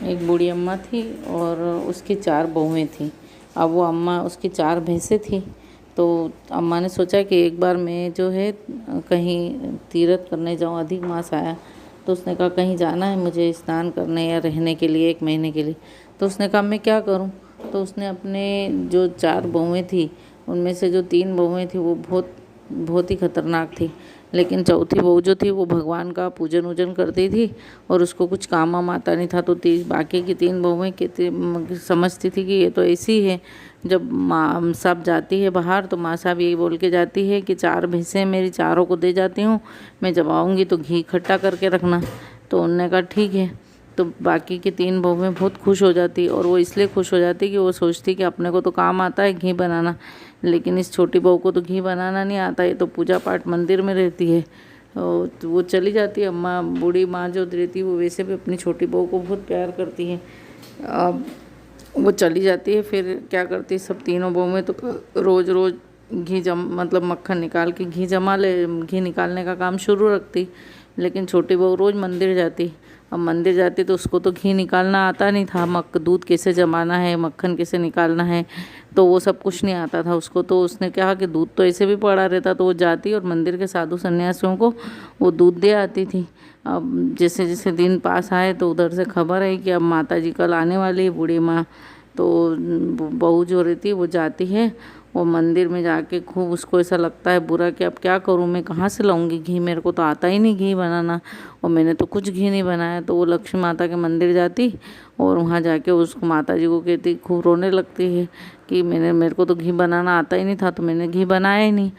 एक बूढ़ी अम्मा थी और उसकी 4 बहुएँ थीं। अब वो अम्मा उसकी 4 भैंसें थी, तो अम्मा ने सोचा कि एक बार मैं जो है कहीं तीर्थ करने जाऊँ, अधिक मास आया, तो उसने कहा कहीं जाना है मुझे स्नान करने या रहने के लिए 1 महीने के लिए। तो उसने कहा मैं क्या करूँ? तो उसने अपने जो 4 बहुएँ थी, उनमें से जो 3 बहुएँ थी वो बहुत ही खतरनाक थी, लेकिन चौथी बहू जो थी वो भगवान का पूजन वूजन करती थी और उसको कुछ काम वाम आता नहीं था। तो बाकी की 3 बहुएँ समझती थी कि ये तो ऐसी है। जब माँ साहब जाती है बाहर तो माँ साहब यही बोल के जाती है कि 4 भैंसें मेरी चारों को दे जाती हूँ, मैं जब आऊँगी तो घी इकट्ठा करके रखना। तो उन्होंने कहा ठीक है। तो बाकी की 3 बहुएँ बहुत खुश हो जाती और वो इसलिए खुश हो जाती कि वो सोचती कि अपने को तो काम आता है घी बनाना, लेकिन इस छोटी बहू को तो घी बनाना नहीं आता, ये तो पूजा पाठ मंदिर में रहती है। तो वो चली जाती है। अम्मा बूढ़ी माँ जो रहती है वो वैसे भी अपनी छोटी बहू को बहुत प्यार करती है। अब वो चली जाती है, फिर क्या करती है सब तीनों बहुएँ तो रोज़ रोज़ घी मतलब मक्खन निकाल के घी निकालने का काम शुरू रखती। लेकिन छोटी बहू रोज़ मंदिर जाती। अब मंदिर जाती तो उसको तो घी निकालना आता नहीं था, दूध कैसे जमाना है, मक्खन कैसे निकालना है, तो वो सब कुछ नहीं आता था उसको। तो उसने कहा कि दूध तो ऐसे भी पड़ा रहता, तो वो जाती और मंदिर के साधु सन्यासियों को वो दूध दे आती थी। अब जैसे जैसे दिन पास आए तो उधर से खबर आई कि अब माता जी कल आने वाली है बूढ़ी माँ। तो बहू जो रहती है वो जाती है, वो मंदिर में जाके खूब उसको ऐसा लगता है बुरा कि अब क्या करूँ, मैं कहाँ से लाऊंगी घी, मेरे को तो आता ही नहीं घी बनाना और मैंने तो कुछ घी नहीं बनाया। तो वो लक्ष्मी माता के मंदिर जाती और वहाँ जाके उसको माता जी को कहती, खूब रोने लगती है कि मेरे को तो घी बनाना आता ही नहीं था, तो मैंने घी बनाया ही नहीं।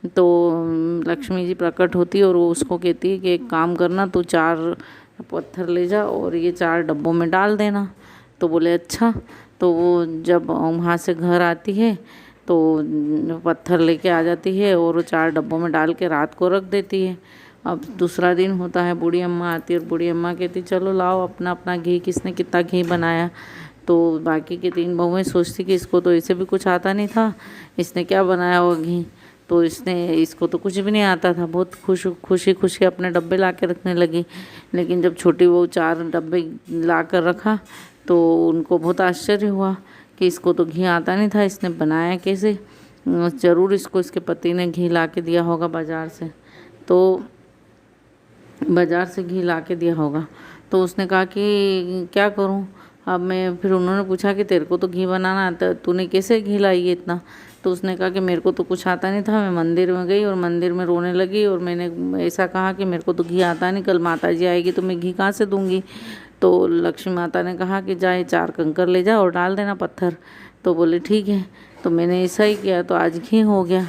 तो लक्ष्मी जी प्रकट होती और वो उसको कहती है कि एक काम करना, तू 4 पत्थर ले जा और ये 4 डब्बों में डाल देना। तो बोले अच्छा। तो वो जब वहाँ से घर आती है तो पत्थर लेके आ जाती है और वो 4 डब्बों में डाल के रात को रख देती है। अब दूसरा दिन होता है, बूढ़ी अम्मा आती है और बूढ़ी अम्मा कहती चलो लाओ अपना अपना घी, किसने कितना घी बनाया। तो बाकी की 3 बहुएं सोचती कि इसको तो ऐसे भी कुछ आता नहीं था, इसने क्या बनाया हुआ घी, तो इसको तो कुछ भी नहीं आता था। बहुत खुशी खुशी अपने डब्बे ला के रखने लगी। लेकिन जब छोटी बहू 4 डब्बे ला कर रखा तो उनको बहुत आश्चर्य हुआ कि इसको तो घी आता नहीं था, इसने बनाया कैसे? ज़रूर इसको इसके पति ने घी ला के दिया होगा बाज़ार से, तो बाज़ार से घी ला के दिया होगा। तो उसने कहा कि क्या करूं अब मैं? फिर उन्होंने पूछा कि तेरे को तो घी बनाना आता, तूने कैसे घी लाई है इतना? तो उसने कहा कि मेरे को तो कुछ आता नहीं था, मैं मंदिर में गई और मंदिर में रोने लगी और मैंने ऐसा कहा कि मेरे को तो घी आता नहीं, कल माता जी आएगी तो मैं घी कहाँ से दूंगी? तो लक्ष्मी माता ने कहा कि जाए 4 कंकर ले जा और डाल देना पत्थर। तो बोले ठीक है। तो मैंने ऐसा ही किया तो आज घी हो गया।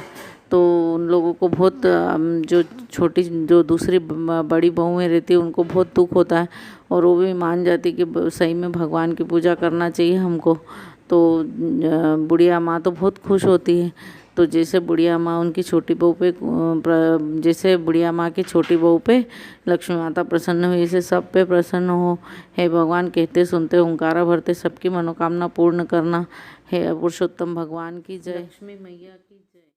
तो उन लोगों को बहुत जो दूसरी बड़ी बहुएं रहती है उनको बहुत दुख होता है और वो भी मान जाती कि सही में भगवान की पूजा करना चाहिए हमको। तो बुढ़िया माँ तो बहुत खुश होती है। तो जैसे बुढ़िया माँ उनकी छोटी बहू पे जैसे बुढ़िया माँ की छोटी बहू पे लक्ष्मी माता प्रसन्न हुई, इसे सब पे प्रसन्न हो। हे भगवान, कहते सुनते हुंकारा भरते सबकी मनोकामना पूर्ण करना। हे पुरुषोत्तम भगवान की जय। लक्ष्मी मैया की जय।